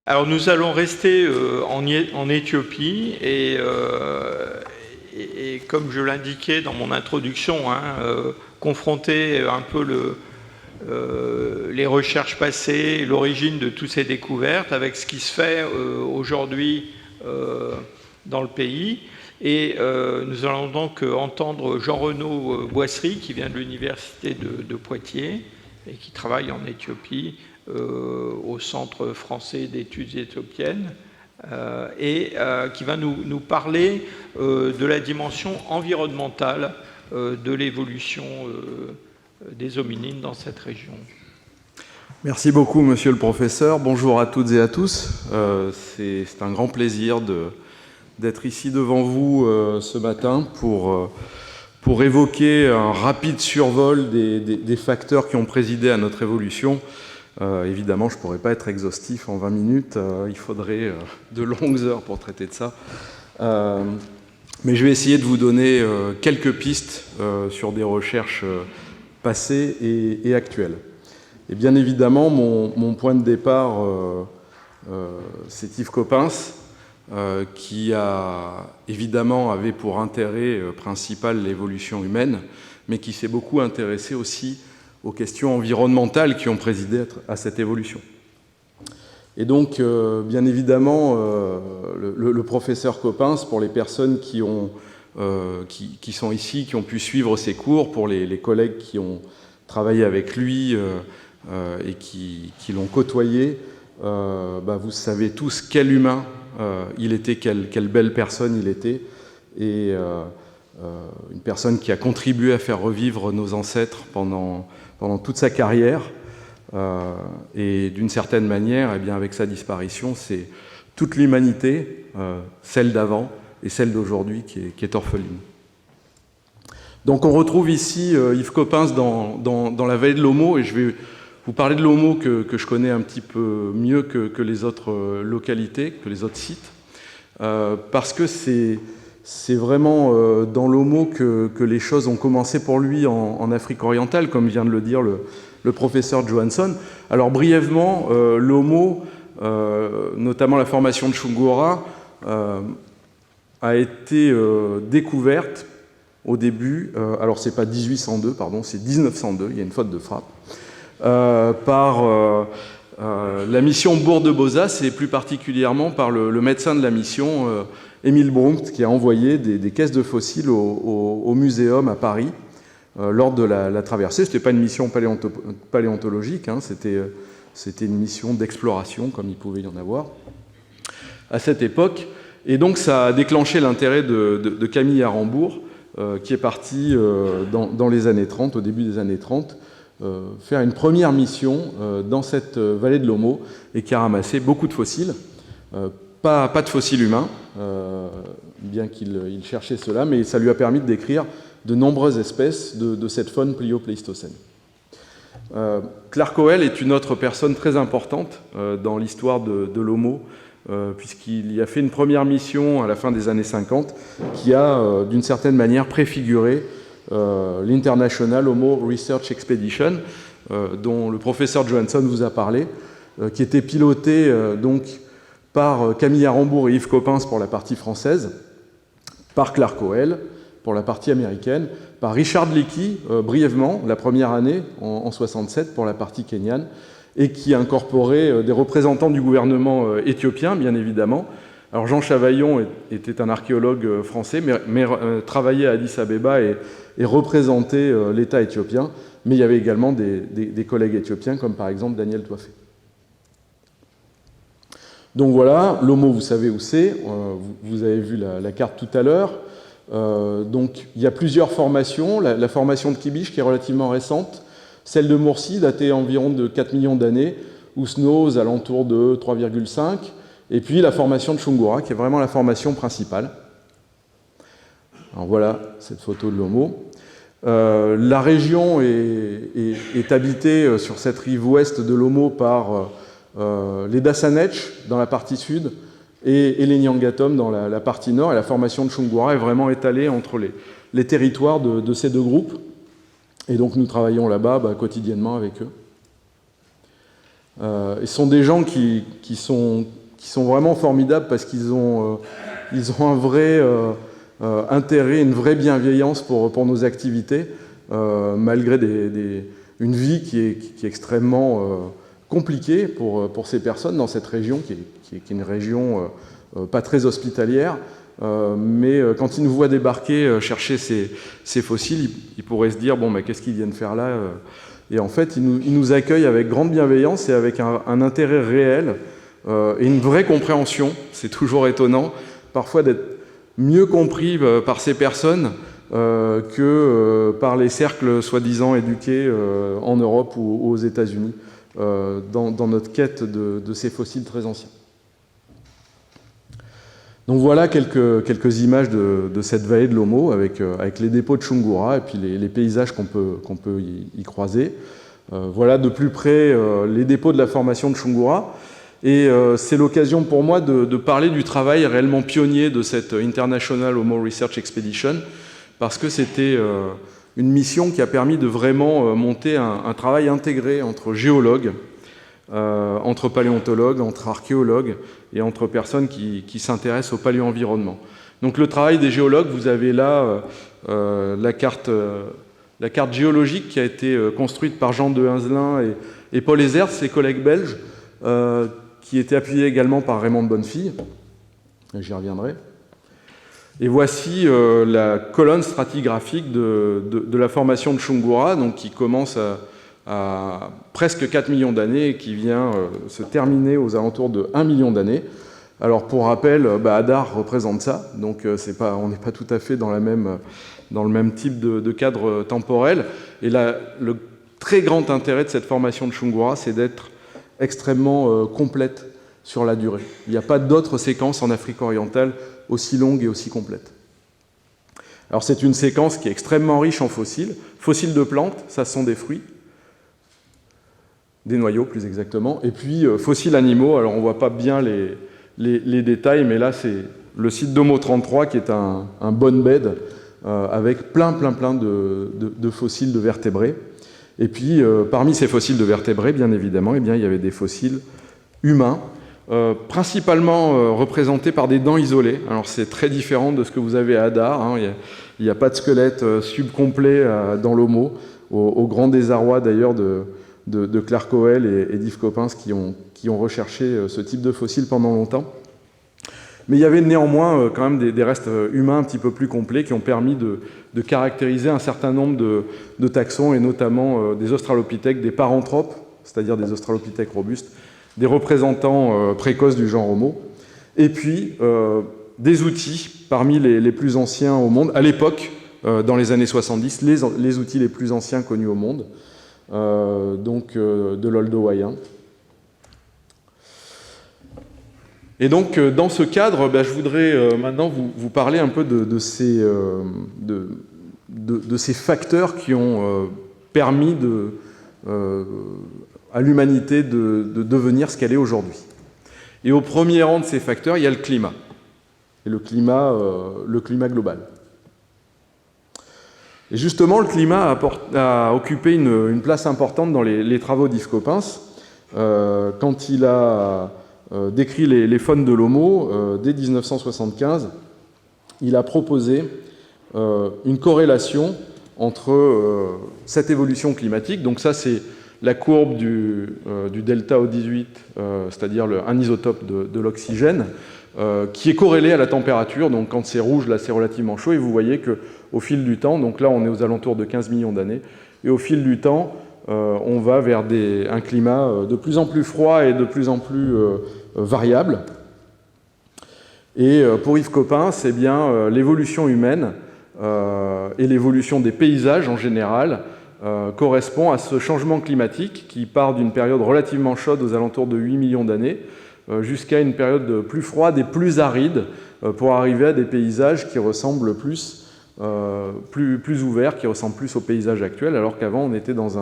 Alors nous allons rester en Éthiopie et comme je l'indiquais dans mon introduction, confronter un peu les recherches passées, l'origine de toutes ces découvertes avec ce qui se fait aujourd'hui dans le pays. Et nous allons donc entendre Jean-Renaud Boisserie, qui vient de l'université de Poitiers et qui travaille en Éthiopie, au Centre français d'études éthiopiennes, et qui va nous parler de la dimension environnementale de l'évolution des hominines dans cette région. Merci beaucoup, monsieur le professeur. Bonjour à toutes et à tous. C'est un grand plaisir d'être ici devant vous ce matin pour évoquer un rapide survol des facteurs qui ont présidé à notre évolution. Évidemment, je ne pourrais pas être exhaustif en 20 minutes, il faudrait de longues heures pour traiter de ça. Mais je vais essayer de vous donner quelques pistes sur des recherches passées et actuelles. Et bien évidemment, mon point de départ, c'est Yves Coppens, qui évidemment avait pour intérêt principal l'évolution humaine, mais qui s'est beaucoup intéressé aussi aux questions environnementales qui ont présidé à cette évolution. Et donc, bien évidemment, le professeur Coppens, pour les personnes qui sont ici, qui ont pu suivre ses cours, pour les collègues qui ont travaillé avec lui et qui l'ont côtoyé, vous savez tous quel humain il était, quelle belle personne il était, et une personne qui a contribué à faire revivre nos ancêtres pendant toute sa carrière, et d'une certaine manière, eh bien, avec sa disparition, c'est toute l'humanité, celle d'avant et celle d'aujourd'hui, qui est orpheline. Donc on retrouve ici Yves Coppens dans la vallée de l'Omo, et je vais vous parler de l'Omo que je connais un petit peu mieux que les autres localités, que les autres sites, parce que c'est vraiment dans l'Omo que les choses ont commencé pour lui en Afrique orientale, comme vient de le dire le professeur Johansson. Alors brièvement, l'Omo, notamment la formation de Chungura, a été découverte au début, alors c'est pas 1802, pardon, c'est 1902, il y a une faute de frappe, par la mission Bourg-de-Bozas, et plus particulièrement par le médecin de la mission, Émile Brunkt, qui a envoyé des caisses de fossiles au muséum à Paris lors de la traversée. Ce n'était pas une mission paléontologique, c'était une mission d'exploration, comme il pouvait y en avoir à cette époque. Et donc ça a déclenché l'intérêt de Camille Arambourg, qui est parti dans les années 30, au début des années 30, faire une première mission dans cette vallée de l'Omo, et qui a ramassé beaucoup de fossiles. Pas de fossiles humains, bien qu'il cherchait cela, mais ça lui a permis de décrire de nombreuses espèces de cette faune pléistocène. Clark Howell est une autre personne très importante dans l'histoire de l'Omo, puisqu'il y a fait une première mission à la fin des années 50 qui a, d'une certaine manière, préfiguré l'International Homo Research Expedition, dont le professeur Johansson vous a parlé, qui était piloté donc par Camille Arambourg et Yves Coppens pour la partie française, par Clark Howell pour la partie américaine, par Richard Leakey, brièvement, la première année, en 67, pour la partie kenyane, et qui a incorporé des représentants du gouvernement éthiopien, bien évidemment. Alors Jean Chavaillon était un archéologue français, mais travaillait à Addis Abeba et représentait l'État éthiopien, mais il y avait également des collègues éthiopiens, comme par exemple Daniel Toifé. Donc voilà, l'Omo, vous savez où c'est, vous avez vu la carte tout à l'heure. Donc il y a plusieurs formations, la formation de Kibiche qui est relativement récente, celle de Mursi datée environ de 4 millions d'années, Ousno aux alentours de 3,5, et puis la formation de Chungura qui est vraiment la formation principale. Alors voilà cette photo de l'Omo. La région est habitée sur cette rive ouest de l'Omo par les Dassanetch dans la partie sud et les Nyangatom dans la partie nord, et la formation de Chungura est vraiment étalée entre les territoires de ces deux groupes, et donc nous travaillons là-bas quotidiennement avec eux. Et ce sont des gens qui sont vraiment formidables parce qu'ils ont un vrai intérêt, une vraie bienveillance pour nos activités, malgré une vie qui est extrêmement compliquée pour ces personnes dans cette région, qui est une région pas très hospitalière. Mais quand ils nous voient débarquer, chercher ces fossiles, ils pourraient se dire, bon, mais qu'est-ce qu'ils viennent faire là? Et en fait, ils nous accueillent avec grande bienveillance et avec un intérêt réel et une vraie compréhension. C'est toujours étonnant, parfois, d'être mieux compris par ces personnes que par les cercles soi-disant éduqués en Europe ou aux États-Unis dans notre quête de ces fossiles très anciens. Donc voilà quelques images de cette vallée de l'Omo avec les dépôts de Chungura et puis les paysages qu'on peut y croiser. Voilà de plus près les dépôts de la formation de Chungura. Et c'est l'occasion pour moi de parler du travail réellement pionnier de cette International Omo Research Expedition, parce que c'était une mission qui a permis de vraiment monter un travail intégré entre géologues, entre paléontologues, entre archéologues et entre personnes qui s'intéressent au paléo-environnement. Donc le travail des géologues, vous avez là la carte géologique qui a été construite par Jean de Hinzelin et Paul Ezers, ses collègues belges, qui était appuyée également par Raymond de Bonnefille. J'y reviendrai. Et voici la colonne stratigraphique de la formation de Chungura, donc qui commence à presque 4 millions d'années et qui vient se terminer aux alentours de 1 million d'années. Alors pour rappel, Hadar représente ça, donc on n'est pas tout à fait dans le même type de cadre temporel. Et là, le très grand intérêt de cette formation de Chungura, c'est d'être extrêmement complète sur la durée. Il n'y a pas d'autres séquences en Afrique orientale aussi longues et aussi complètes. Alors c'est une séquence qui est extrêmement riche en fossiles. Fossiles de plantes, ça sont des fruits, des noyaux plus exactement, et puis fossiles animaux. Alors on ne voit pas bien les détails, mais là c'est le site d'Homo 33 qui est un bone bed avec plein de fossiles de vertébrés. Et puis parmi ces fossiles de vertébrés, bien évidemment, il y avait des fossiles humains, principalement représentés par des dents isolées. Alors c'est très différent de ce que vous avez à Hadar, hein. Il n'y a pas de squelette subcomplet dans l'Homo, au grand désarroi d'ailleurs de Claire Coel et d'Yves Coppens qui ont recherché ce type de fossiles pendant longtemps. Mais il y avait néanmoins quand même des restes humains un petit peu plus complets qui ont permis de caractériser un certain nombre de taxons, et notamment des australopithèques, des paranthropes, c'est-à-dire des australopithèques robustes, des représentants précoces du genre Homo, et puis des outils parmi les plus anciens au monde, à l'époque, dans les années 70, les outils les plus anciens connus au monde, de l'Oldowayen. Et donc, dans ce cadre, je voudrais maintenant vous parler un peu de ces facteurs qui ont permis à l'humanité de devenir ce qu'elle est aujourd'hui. Et au premier rang de ces facteurs, il y a le climat. Et le climat global. Et justement, le climat a occupé une place importante dans les travaux d'Yves Coppens, quand il a décrit les faunes de l'Homo, dès 1975, il a proposé une corrélation entre cette évolution climatique, donc ça c'est la courbe du delta O18, c'est-à-dire un isotope de l'oxygène, qui est corrélé à la température, donc quand c'est rouge, là c'est relativement chaud, et vous voyez qu'au fil du temps, donc là on est aux alentours de 15 millions d'années, et au fil du temps, on va vers un climat de plus en plus froid et de plus en plus variable. Et pour Yves Coppens, l'évolution humaine et l'évolution des paysages en général correspond à ce changement climatique qui part d'une période relativement chaude aux alentours de 8 millions d'années jusqu'à une période plus froide et plus aride pour arriver à des paysages qui ressemblent plus ouverts, qui ressemblent plus aux paysages actuels, alors qu'avant on était dans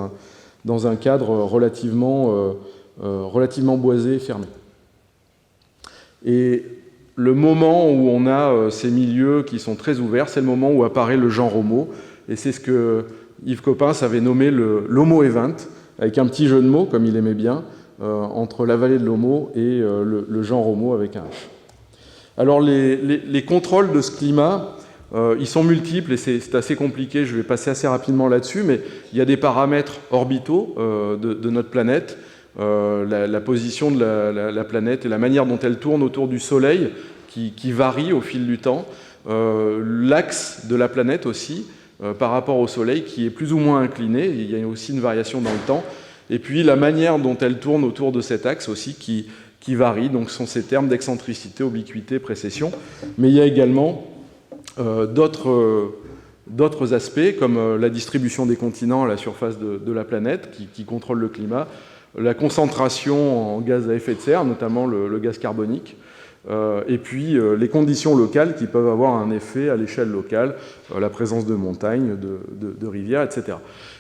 un cadre relativement boisé et fermé. Et le moment où on a ces milieux qui sont très ouverts, c'est le moment où apparaît le genre Homo, et c'est ce que Yves Coppens avait nommé l'Homo Event, avec un petit jeu de mots, comme il aimait bien, entre la vallée de l'Omo et le genre Omo avec un H. Alors les contrôles de ce climat, ils sont multiples et c'est assez compliqué, je vais passer assez rapidement là-dessus, mais il y a des paramètres orbitaux de notre planète, la position de la planète et la manière dont elle tourne autour du Soleil qui varie au fil du temps, l'axe de la planète aussi par rapport au Soleil qui est plus ou moins incliné, il y a aussi une variation dans le temps, et puis la manière dont elle tourne autour de cet axe aussi qui varie, donc ce sont ces termes d'excentricité, obliquité, précession, mais il y a également d'autres aspects comme la distribution des continents à la surface de la planète qui contrôle le climat, la concentration en gaz à effet de serre, notamment le gaz carbonique, et puis les conditions locales qui peuvent avoir un effet à l'échelle locale, la présence de montagnes, de rivières, etc.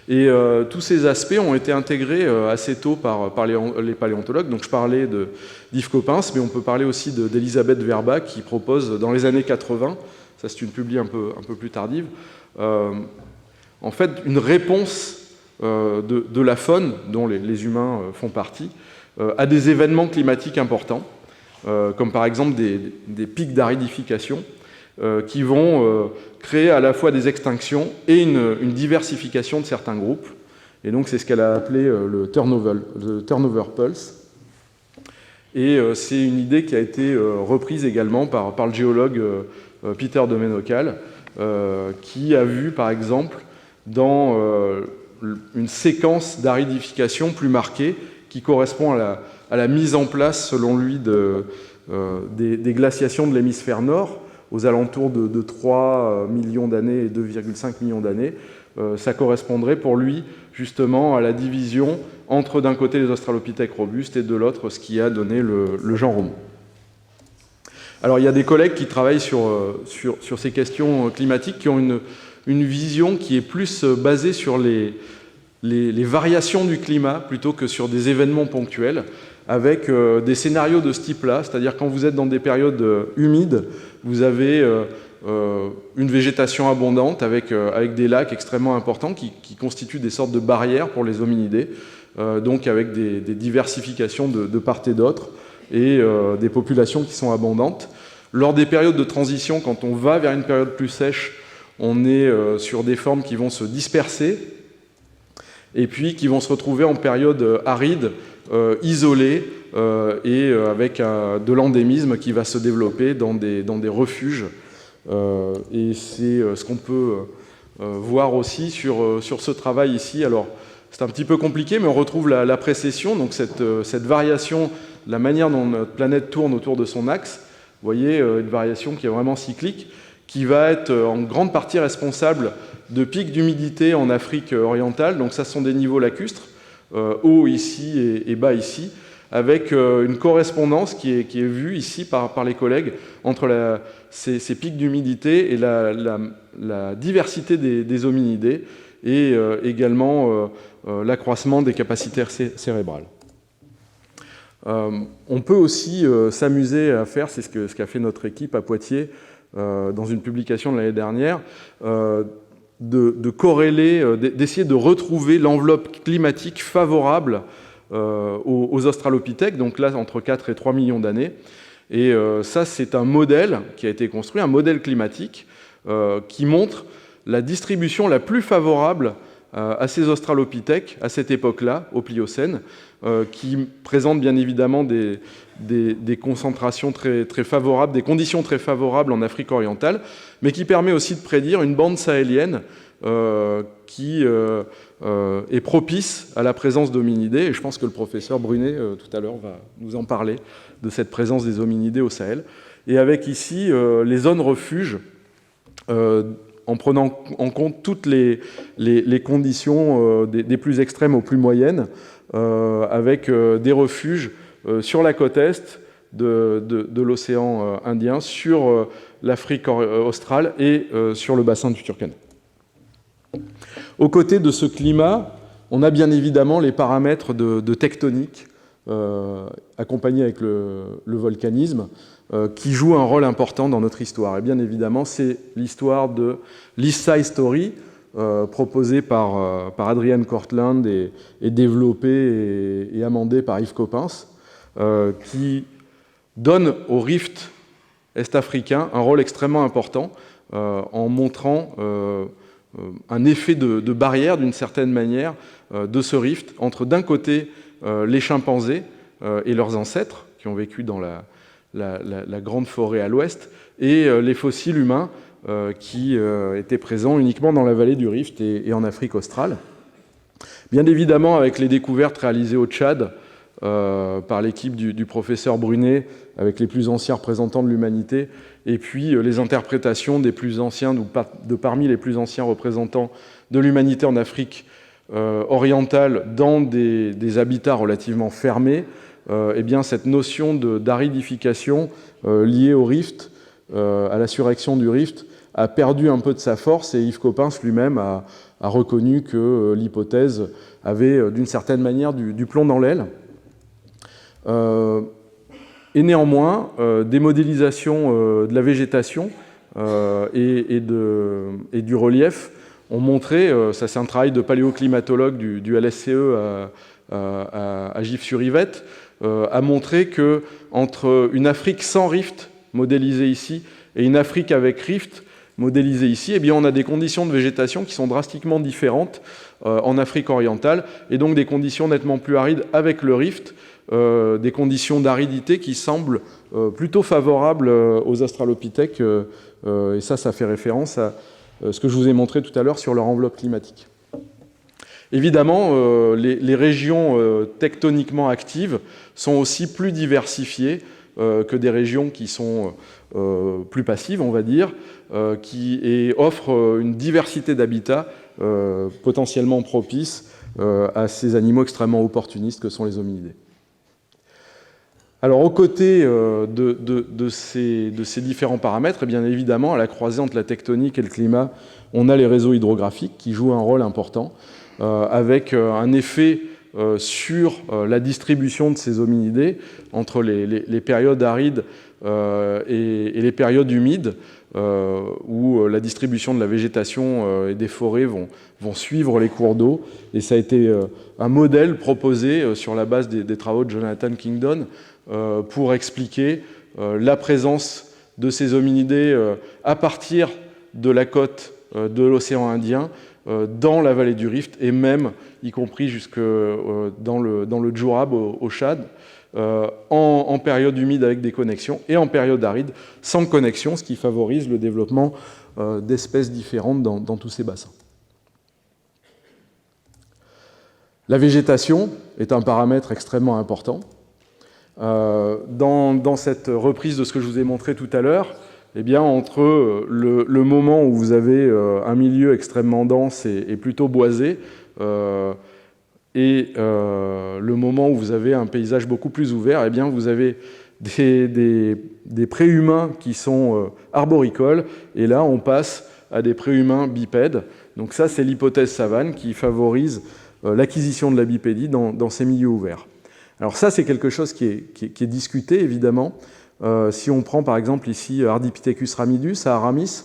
Et tous ces aspects ont été intégrés assez tôt par les paléontologues. Donc je parlais d'Yves Coppens, mais on peut parler aussi d'Elisabeth Verba qui propose dans les années 80, ça c'est une publi un peu plus tardive, en fait une réponse de la faune, dont les humains font partie, à des événements climatiques importants, comme par exemple des pics d'aridification qui vont créer à la fois des extinctions et une diversification de certains groupes. Et donc c'est ce qu'elle a appelé le turnover pulse. Et c'est une idée qui a été reprise également par le géologue Peter de Menocal, qui a vu par exemple dans une séquence d'aridification plus marquée qui correspond à la mise en place, selon lui, des glaciations de l'hémisphère nord, aux alentours de 3 millions d'années et 2,5 millions d'années. Ça correspondrait pour lui, justement, à la division entre, d'un côté, les australopithèques robustes et de l'autre, ce qui a donné le genre Homo. Alors, il y a des collègues qui travaillent sur ces questions climatiques, qui ont une vision qui est plus basée sur les variations du climat plutôt que sur des événements ponctuels, avec des scénarios de ce type-là, c'est-à-dire quand vous êtes dans des périodes humides, vous avez une végétation abondante avec des lacs extrêmement importants qui constituent des sortes de barrières pour les hominidés, donc avec des diversifications de part et d'autre et des populations qui sont abondantes. Lors des périodes de transition, quand on va vers une période plus sèche, on est sur des formes qui vont se disperser et puis qui vont se retrouver en période aride, isolée et avec de l'endémisme qui va se développer dans des refuges. Et c'est ce qu'on peut voir aussi sur ce travail ici. Alors, c'est un petit peu compliqué, mais on retrouve la précession, donc cette variation, la manière dont notre planète tourne autour de son axe. Vous voyez, une variation qui est vraiment cyclique, qui va être en grande partie responsable de pics d'humidité en Afrique orientale. Donc ça, ce sont des niveaux lacustres, haut ici et bas ici, avec une correspondance qui est vue ici par les collègues entre ces pics d'humidité et la diversité des hominidés et également l'accroissement des capacités cérébrales. On peut aussi s'amuser à faire, c'est ce qu'a fait notre équipe à Poitiers dans une publication de l'année dernière, de corréler, d'essayer de retrouver l'enveloppe climatique favorable aux australopithèques, donc là entre 4 et 3 millions d'années. Et ça, c'est un modèle qui a été construit, un modèle climatique qui montre la distribution la plus favorable à ces australopithèques à cette époque-là, au Pliocène, qui présente bien évidemment des concentrations très, très favorables, des conditions très favorables en Afrique orientale, mais qui permet aussi de prédire une bande sahélienne qui est propice à la présence d'hominidés. Et je pense que le professeur Brunet, tout à l'heure, va nous en parler, de cette présence des hominidés au Sahel. Et avec ici les zones refuges, en prenant en compte toutes les conditions des plus extrêmes aux plus moyennes, avec des refuges sur la côte est de l'océan Indien, sur l'Afrique australe et sur le bassin du Turkana. Aux côtés de ce climat, on a bien évidemment les paramètres de tectonique, accompagnés avec le volcanisme, qui jouent un rôle important dans notre histoire. Et bien évidemment, c'est l'histoire de l'East Side Story, proposé par Adrienne Cortland et développé et amendé par Yves Coppens, qui donne au rift est-africain un rôle extrêmement important en montrant un effet de barrière, d'une certaine manière, de ce rift entre, d'un côté, les chimpanzés et leurs ancêtres, qui ont vécu dans la grande forêt à l'ouest, et les fossiles humains qui étaient présents uniquement dans la vallée du rift et en Afrique australe. Bien évidemment, avec les découvertes réalisées au Tchad par l'équipe du professeur Brunet, avec les plus anciens représentants de l'humanité, et puis les interprétations des plus anciens, de parmi les plus anciens représentants de l'humanité en Afrique orientale, dans des habitats relativement fermés, eh bien, cette notion d'aridification liée au rift, à la surrection du rift, a perdu un peu de sa force, et Yves Coppens lui-même a reconnu que l'hypothèse avait, d'une certaine manière, du plomb dans l'aile. Et néanmoins, des modélisations de la végétation et du relief ont montré, ça c'est un travail de paléoclimatologue du LSCE à Gif-sur-Yvette, a montré que entre une Afrique sans rift, modélisée ici, et une Afrique avec rift, modélisée ici, eh bien on a des conditions de végétation qui sont drastiquement différentes en Afrique orientale, et donc des conditions nettement plus arides avec le rift, des conditions d'aridité qui semblent plutôt favorables aux australopithèques, et ça fait référence à ce que je vous ai montré tout à l'heure sur leur enveloppe climatique. Évidemment, les régions tectoniquement actives sont aussi plus diversifiées que des régions qui sont plus passives, on va dire, et offrent une diversité d'habitats potentiellement propices à ces animaux extrêmement opportunistes que sont les hominidés. Alors, aux côtés de ces différents paramètres, et bien évidemment, à la croisée entre la tectonique et le climat, on a les réseaux hydrographiques qui jouent un rôle important, avec un effet sur la distribution de ces hominidés entre les périodes arides et les périodes humides, où la distribution de la végétation et des forêts vont suivre les cours d'eau. Et ça a été un modèle proposé sur la base des travaux de Jonathan Kingdon pour expliquer la présence de ces hominidés à partir de la côte de l'océan Indien dans la vallée du Rift, et même, y compris jusque dans le Djourab au Tchad, en période humide avec des connexions, et en période aride sans connexion, ce qui favorise le développement d'espèces différentes dans tous ces bassins. La végétation est un paramètre extrêmement important. Dans cette reprise de ce que je vous ai montré tout à l'heure, eh bien, entre le moment où vous avez un milieu extrêmement dense et plutôt boisé, et le moment où vous avez un paysage beaucoup plus ouvert, eh bien, vous avez des préhumains qui sont arboricoles, et là, on passe à des préhumains bipèdes. Donc ça, c'est l'hypothèse savane qui favorise l'acquisition de la bipédie dans ces milieux ouverts. Alors ça, c'est quelque chose qui est discuté, évidemment. Si on prend par exemple ici Ardipithecus ramidus à Aramis,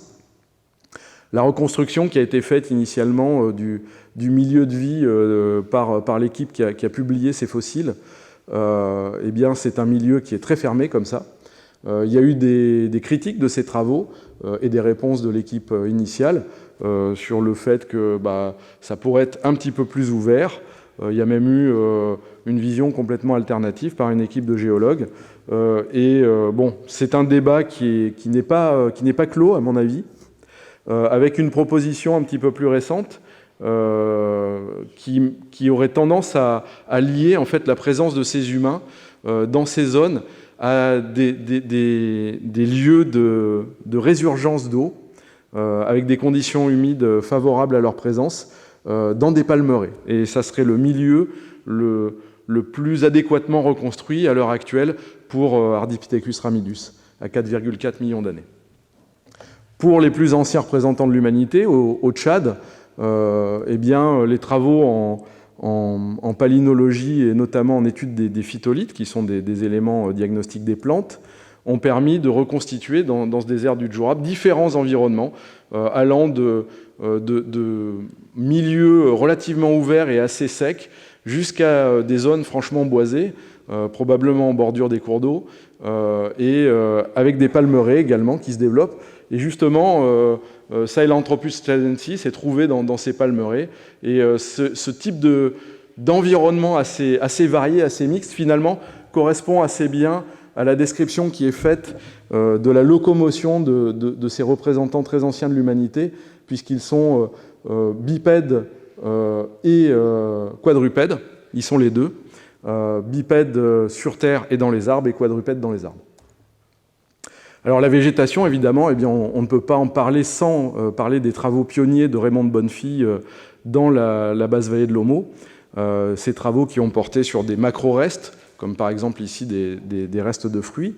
la reconstruction qui a été faite initialement du milieu de vie par l'équipe qui a publié ces fossiles, eh bien c'est un milieu qui est très fermé comme ça. Il y a eu des critiques de ces travaux et des réponses de l'équipe initiale sur le fait que ça pourrait être un petit peu plus ouvert. Il y a même eu une vision complètement alternative par une équipe de géologues. Bon, c'est un débat qui n'est pas clos, à mon avis, avec une proposition un petit peu plus récente qui aurait tendance à lier en fait la présence de ces humains dans ces zones à des lieux de résurgence d'eau, avec des conditions humides favorables à leur présence, dans des palmeraies. Et ça serait le milieu le plus adéquatement reconstruit à l'heure actuelle pour Ardipithecus ramidus, à 4,4 millions d'années. Pour les plus anciens représentants de l'humanité, au Tchad, eh bien, les travaux en palynologie et notamment en étude des phytolithes, qui sont des éléments diagnostiques des plantes, ont permis de reconstituer dans ce désert du Jura différents environnements allant de milieux relativement ouverts et assez secs jusqu'à des zones franchement boisées, probablement en bordure des cours d'eau, et avec des palmeraies également qui se développent. Et justement, Sahelanthropus canadensis s'est trouvé dans ces palmeraies. Et ce type d'environnement assez varié, assez mixte, finalement, correspond assez bien à la description qui est faite de la locomotion de ces représentants très anciens de l'humanité, puisqu'ils sont bipèdes et quadrupèdes. Ils sont les deux. Bipèdes sur Terre et dans les arbres, et quadrupèdes dans les arbres. Alors la végétation, évidemment, eh bien, on ne peut pas en parler sans parler des travaux pionniers de Raymond de Bonnefille dans la basse vallée de l'Omo. Ces travaux qui ont porté sur des macro-restes, comme par exemple ici des restes de fruits,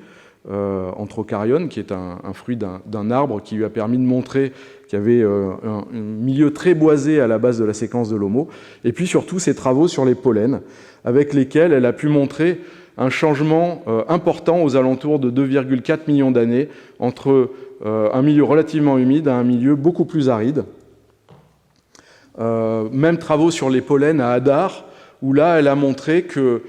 Anthrocaryon, qui est un fruit d'un arbre qui lui a permis de montrer qu'il y avait un milieu très boisé à la base de la séquence de l'Omo. Et puis surtout ces travaux sur les pollens, avec lesquels elle a pu montrer un changement important aux alentours de 2,4 millions d'années entre un milieu relativement humide à un milieu beaucoup plus aride. Même travaux sur les pollens à Hadar, où là, elle a montré que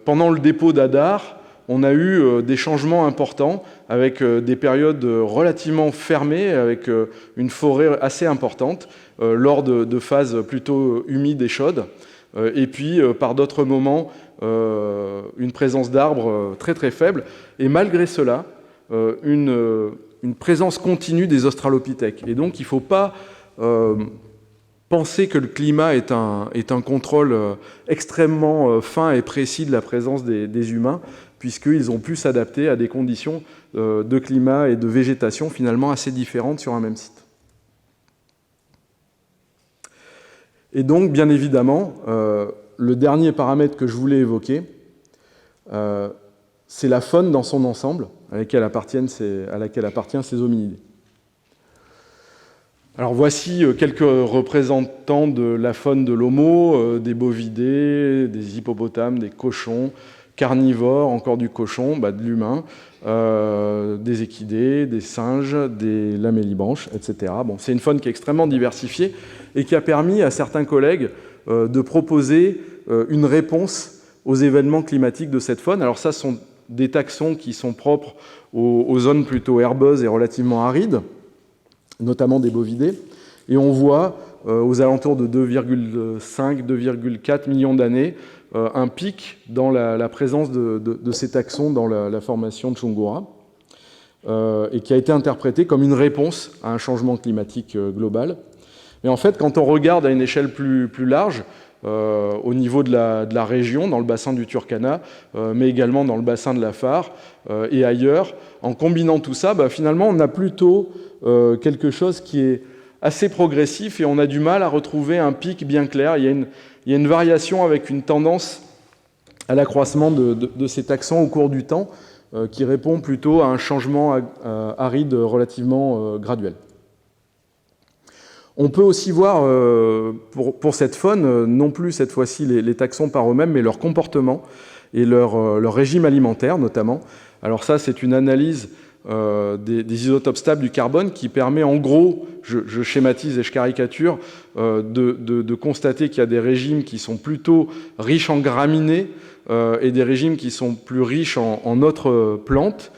pendant le dépôt d'Hadar, on a eu des changements importants avec des périodes relativement fermées, avec une forêt assez importante, lors de phases plutôt humides et chaudes. Et puis, par d'autres moments, une présence d'arbres très très faible. Et malgré cela, une présence continue des australopithèques. Et donc, il ne faut pas penser que le climat est un contrôle extrêmement fin et précis de la présence des humains, puisqu'ils ont pu s'adapter à des conditions de climat et de végétation finalement assez différentes sur un même site. Et donc, bien évidemment, le dernier paramètre que je voulais évoquer, c'est la faune dans son ensemble, à laquelle appartiennent ces hominidés. Alors voici quelques représentants de la faune de l'Homo, des bovidés, des hippopotames, des cochons, carnivores, encore du cochon, de l'humain, des équidés, des singes, des lamellibranches, etc. Bon, c'est une faune qui est extrêmement diversifiée et qui a permis à certains collègues de proposer une réponse aux événements climatiques de cette faune. Alors ça, ce sont des taxons qui sont propres aux zones plutôt herbeuses et relativement arides, notamment des bovidés. Et on voit, aux alentours de 2,5-2,4 millions d'années, un pic dans la présence de ces taxons dans la formation de Chungura, et qui a été interprété comme une réponse à un changement climatique global. Mais en fait, quand on regarde à une échelle plus large, au niveau de la région, dans le bassin du Turkana, mais également dans le bassin de l'Afar et ailleurs, en combinant tout ça, finalement, on a plutôt quelque chose qui est assez progressif et on a du mal à retrouver un pic bien clair. Il y a une variation avec une tendance à l'accroissement de ces taxons au cours du temps qui répond plutôt à un changement aride relativement graduel. On peut aussi voir pour cette faune, non plus cette fois-ci les taxons par eux-mêmes, mais leur comportement et leur régime alimentaire notamment. Alors ça, c'est une analyse des isotopes stables du carbone qui permet en gros, je schématise et je caricature, de constater qu'il y a des régimes qui sont plutôt riches en graminées et des régimes qui sont plus riches en autres plantes,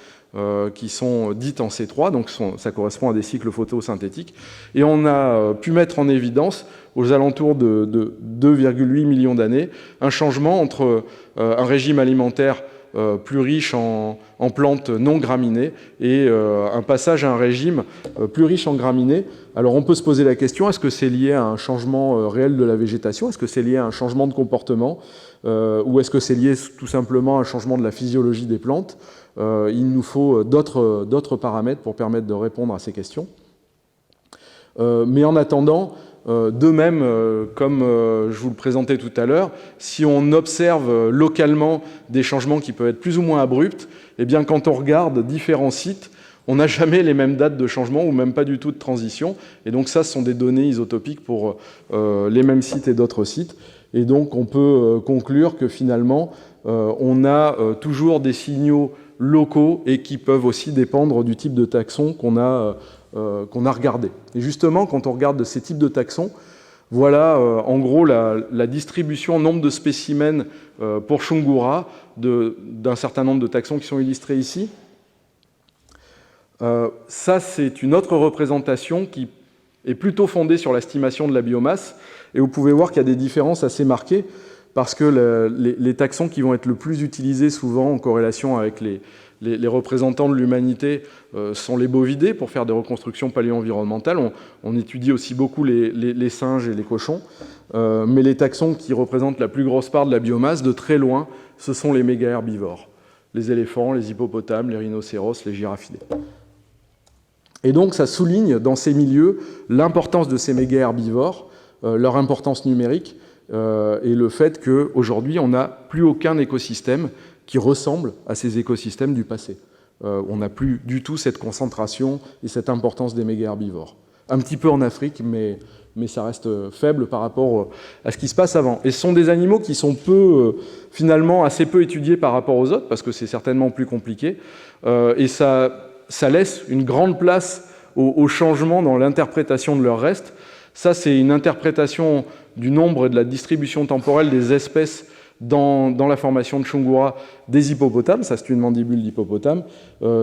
qui sont dites en C3, donc ça correspond à des cycles photosynthétiques. Et on a pu mettre en évidence, aux alentours de 2,8 millions d'années, un changement entre un régime alimentaire plus riche en plantes non graminées et un passage à un régime plus riche en graminées. Alors on peut se poser la question, est-ce que c'est lié à un changement réel de la végétation? Est-ce que c'est lié à un changement de comportement? Ou est-ce que c'est lié tout simplement à un changement de la physiologie des plantes? Il nous faut d'autres paramètres pour permettre de répondre à ces questions. Mais en attendant, de même, comme je vous le présentais tout à l'heure, si on observe localement des changements qui peuvent être plus ou moins abrupts, eh bien, quand on regarde différents sites, on n'a jamais les mêmes dates de changement ou même pas du tout de transition. Et donc ça, ce sont des données isotopiques pour les mêmes sites et d'autres sites. Et donc on peut conclure que finalement, on a toujours des signaux locaux et qui peuvent aussi dépendre du type de taxon qu'on a regardé. Et justement, quand on regarde ces types de taxons, voilà en gros la distribution en nombre de spécimens pour Shungura d'un certain nombre de taxons qui sont illustrés ici. Ça, c'est une autre représentation qui est plutôt fondée sur l'estimation de la biomasse. Et vous pouvez voir qu'il y a des différences assez marquées parce que les taxons qui vont être le plus utilisés souvent en corrélation avec les représentants de l'humanité sont les bovidés pour faire des reconstructions paléo-environnementales. On étudie aussi beaucoup les singes et les cochons. Mais les taxons qui représentent la plus grosse part de la biomasse, de très loin, ce sont les méga-herbivores. Les éléphants, les hippopotames, les rhinocéros, les giraffidés. Et donc, ça souligne dans ces milieux l'importance de ces méga-herbivores, leur importance numérique, et le fait qu'aujourd'hui, on n'a plus aucun écosystème qui ressemble à ces écosystèmes du passé. On n'a plus du tout cette concentration et cette importance des méga-herbivores. Un petit peu en Afrique, mais ça reste faible par rapport à ce qui se passe avant. Et ce sont des animaux qui sont finalement assez peu étudiés par rapport aux autres, parce que c'est certainement plus compliqué, et ça laisse une grande place au changement dans l'interprétation de leurs restes. Ça, c'est une interprétation du nombre et de la distribution temporelle des espèces dans la formation de Shungura des hippopotames. Ça, c'est une mandibule d'hippopotame.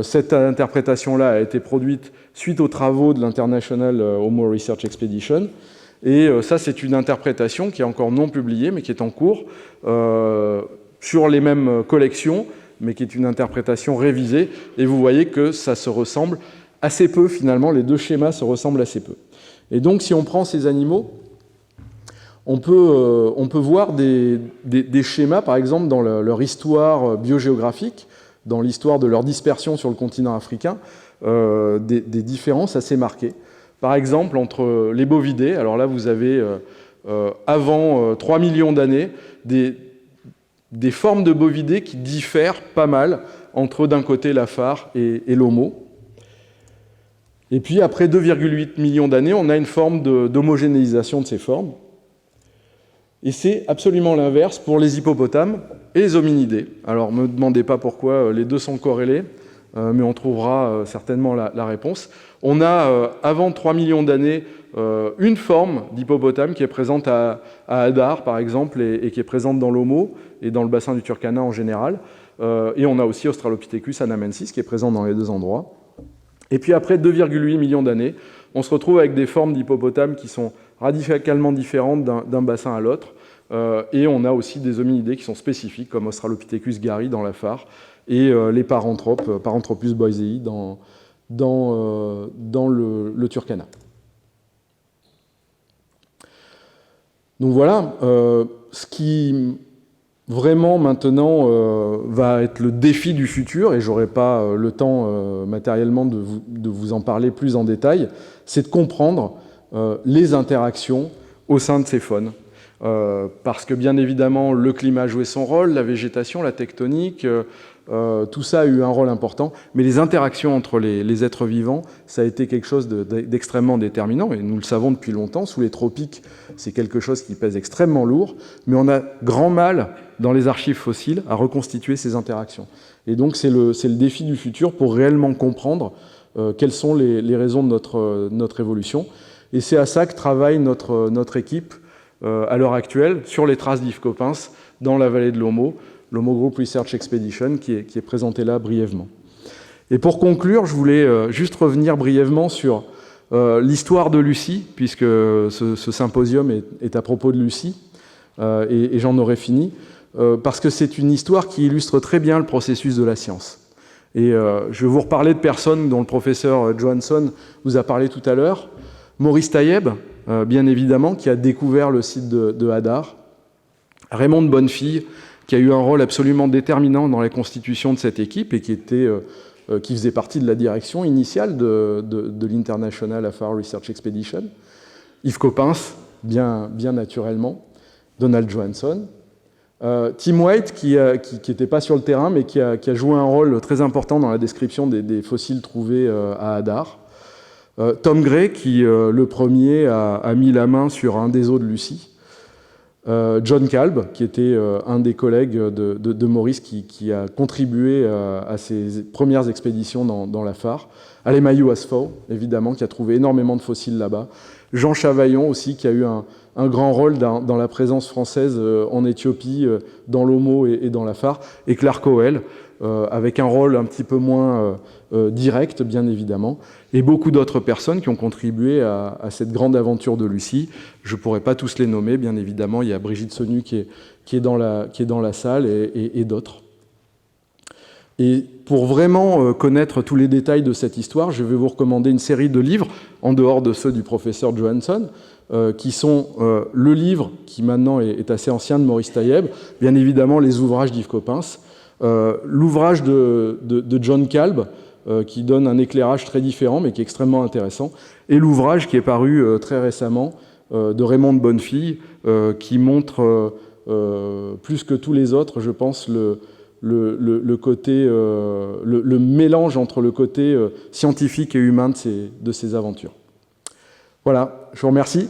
Cette interprétation-là a été produite suite aux travaux de l'International Homo Research Expedition. Et ça, c'est une interprétation qui est encore non publiée, mais qui est en cours, sur les mêmes collections, mais qui est une interprétation révisée. Et vous voyez que ça se ressemble assez peu, finalement. Les deux schémas se ressemblent assez peu. Et donc, si on prend ces animaux, on peut voir des schémas, par exemple, dans leur histoire biogéographique, dans l'histoire de leur dispersion sur le continent africain, des différences assez marquées. Par exemple, entre les bovidés, alors là, vous avez, avant 3 millions d'années, des formes de bovidés qui diffèrent pas mal entre, d'un côté, l'afar et l'homo. Et puis, après 2,8 millions d'années, on a une forme d'homogénéisation de ces formes. Et c'est absolument l'inverse pour les hippopotames et les hominidés. Alors, ne me demandez pas pourquoi les deux sont corrélés, mais on trouvera certainement la réponse. On a, avant 3 millions d'années, une forme d'hippopotame qui est présente à Hadar, par exemple, et qui est présente dans l'Homo et dans le bassin du Turkana en général. Et on a aussi Australopithecus anamensis qui est présent dans les deux endroits. Et puis après 2,8 millions d'années, on se retrouve avec des formes d'hippopotames qui sont radicalement différentes d'un bassin à l'autre. Et on a aussi des hominidés qui sont spécifiques, comme Australopithecus gari dans l'Afar, et les paranthropes, Paranthropus boisei dans le Turkana. Donc voilà, ce qui vraiment maintenant va être le défi du futur, et je n'aurai pas le temps matériellement de vous en parler plus en détail, c'est de comprendre les interactions au sein de ces faunes. Parce que bien évidemment, le climat a joué son rôle, la végétation, la tectonique, tout ça a eu un rôle important, mais les interactions entre les êtres vivants, ça a été quelque chose d'extrêmement déterminant, et nous le savons depuis longtemps. Sous les tropiques, c'est quelque chose qui pèse extrêmement lourd, mais on a grand mal, dans les archives fossiles, à reconstituer ces interactions. Et donc c'est le défi du futur pour réellement comprendre quelles sont les raisons de notre évolution. Et c'est à ça que travaille notre équipe à l'heure actuelle, sur les traces d'Yves Coppens dans la vallée de l'Homo, l'Homo Group Research Expedition, qui est présenté là brièvement. Et pour conclure, je voulais juste revenir brièvement sur l'histoire de Lucie, puisque ce symposium est à propos de Lucie, et j'en aurai fini, parce que c'est une histoire qui illustre très bien le processus de la science. Et je vais vous reparler de personnes dont le professeur Johansson vous a parlé tout à l'heure. Maurice Taïeb, bien évidemment, qui a découvert le site de Hadar. Raymond de Bonnefille, qui a eu un rôle absolument déterminant dans la constitution de cette équipe et qui faisait partie de la direction initiale de l'International Afar Research Expedition. Yves Coppens, bien naturellement. Donald Johansson. Tim White, qui n'était pas sur le terrain, mais qui a joué un rôle très important dans la description des fossiles trouvés à Hadar. Tom Gray, qui le premier a mis la main sur un des os de Lucie. John Kalb, qui était un des collègues de Maurice, qui a contribué à ses premières expéditions dans la Far. Alemayehu Asfaw, évidemment, qui a trouvé énormément de fossiles là-bas. Jean Chavaillon aussi, qui a eu un grand rôle dans la présence française en Éthiopie, dans l'Omo et dans la Far. Et Clark Howell, avec un rôle un petit peu moins direct, bien évidemment, et beaucoup d'autres personnes qui ont contribué à cette grande aventure de Lucie. Je ne pourrais pas tous les nommer, bien évidemment. Il y a Brigitte Sonu qui est dans la salle et d'autres. Et pour vraiment connaître tous les détails de cette histoire, je vais vous recommander une série de livres, en dehors de ceux du professeur Johansson, qui sont le livre, qui maintenant est assez ancien, de Maurice Taïeb, bien évidemment les ouvrages d'Yves Coppens, l'ouvrage de John Kalb, qui donne un éclairage très différent, mais qui est extrêmement intéressant, et l'ouvrage qui est paru très récemment, de Raymond de Bonnefille, qui montre, plus que tous les autres, je pense, le côté, le mélange entre le côté scientifique et humain de ces aventures. Voilà, je vous remercie.